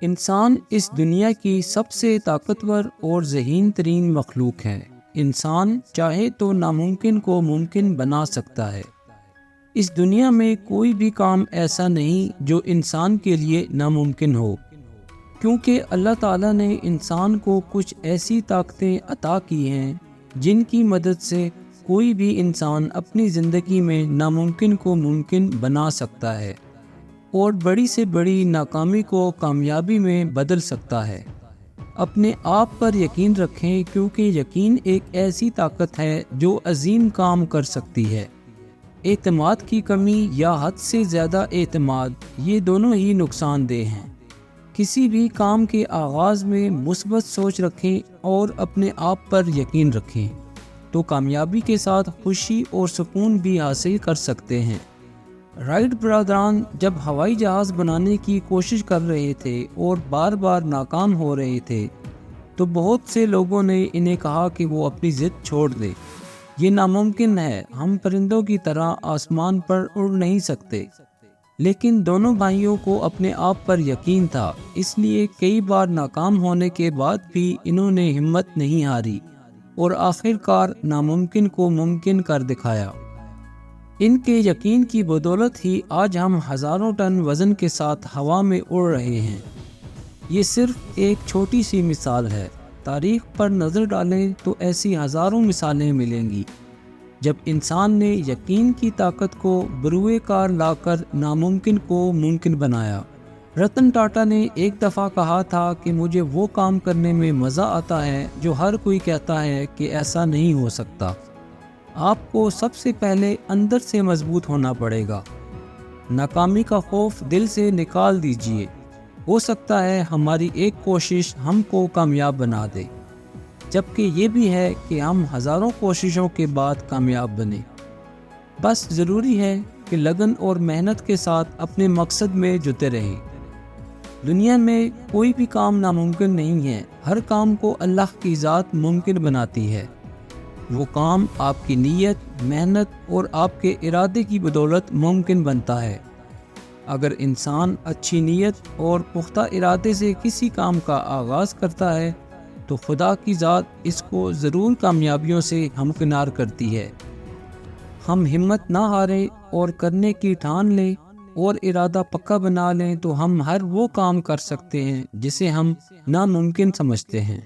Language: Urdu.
انسان اس دنیا کی سب سے طاقتور اور ذہین ترین مخلوق ہے۔ انسان چاہے تو ناممکن کو ممکن بنا سکتا ہے۔ اس دنیا میں کوئی بھی کام ایسا نہیں جو انسان کے لیے ناممکن ہو، کیونکہ اللہ تعالیٰ نے انسان کو کچھ ایسی طاقتیں عطا کی ہیں جن کی مدد سے کوئی بھی انسان اپنی زندگی میں ناممکن کو ممکن بنا سکتا ہے اور بڑی سے بڑی ناکامی کو کامیابی میں بدل سکتا ہے۔ اپنے آپ پر یقین رکھیں، کیونکہ یقین ایک ایسی طاقت ہے جو عظیم کام کر سکتی ہے۔ اعتماد کی کمی یا حد سے زیادہ اعتماد، یہ دونوں ہی نقصان دہ ہیں۔ کسی بھی کام کے آغاز میں مثبت سوچ رکھیں اور اپنے آپ پر یقین رکھیں تو کامیابی کے ساتھ خوشی اور سکون بھی حاصل کر سکتے ہیں۔ رائٹ برادران جب ہوائی جہاز بنانے کی کوشش کر رہے تھے اور بار بار ناکام ہو رہے تھے تو بہت سے لوگوں نے انہیں کہا کہ وہ اپنی ضد چھوڑ دے، یہ ناممکن ہے، ہم پرندوں کی طرح آسمان پر اڑ نہیں سکتے۔ لیکن دونوں بھائیوں کو اپنے آپ پر یقین تھا، اس لیے کئی بار ناکام ہونے کے بعد بھی انہوں نے ہمت نہیں ہاری اور آخر کار ناممکن کو ممکن کر دکھایا۔ ان کے یقین کی بدولت ہی آج ہم ہزاروں ٹن وزن کے ساتھ ہوا میں اڑ رہے ہیں۔ یہ صرف ایک چھوٹی سی مثال ہے، تاریخ پر نظر ڈالیں تو ایسی ہزاروں مثالیں ملیں گی جب انسان نے یقین کی طاقت کو بروئے کار لا کر ناممکن کو ممکن بنایا۔ رتن ٹاٹا نے ایک دفعہ کہا تھا کہ مجھے وہ کام کرنے میں مزہ آتا ہے جو ہر کوئی کہتا ہے کہ ایسا نہیں ہو سکتا۔ آپ کو سب سے پہلے اندر سے مضبوط ہونا پڑے گا۔ ناکامی کا خوف دل سے نکال دیجئے، ہو سکتا ہے ہماری ایک کوشش ہم کو کامیاب بنا دے، جبکہ یہ بھی ہے کہ ہم ہزاروں کوششوں کے بعد کامیاب بنیں۔ بس ضروری ہے کہ لگن اور محنت کے ساتھ اپنے مقصد میں جتے رہیں۔ دنیا میں کوئی بھی کام ناممکن نہیں ہے، ہر کام کو اللہ کی ذات ممکن بناتی ہے۔ وہ کام آپ کی نیت، محنت اور آپ کے ارادے کی بدولت ممکن بنتا ہے۔ اگر انسان اچھی نیت اور پختہ ارادے سے کسی کام کا آغاز کرتا ہے تو خدا کی ذات اس کو ضرور کامیابیوں سے ہمکنار کرتی ہے۔ ہم ہمت نہ ہاریں اور کرنے کی ٹھان لیں اور ارادہ پکا بنا لیں تو ہم ہر وہ کام کر سکتے ہیں جسے ہم ناممکن سمجھتے ہیں۔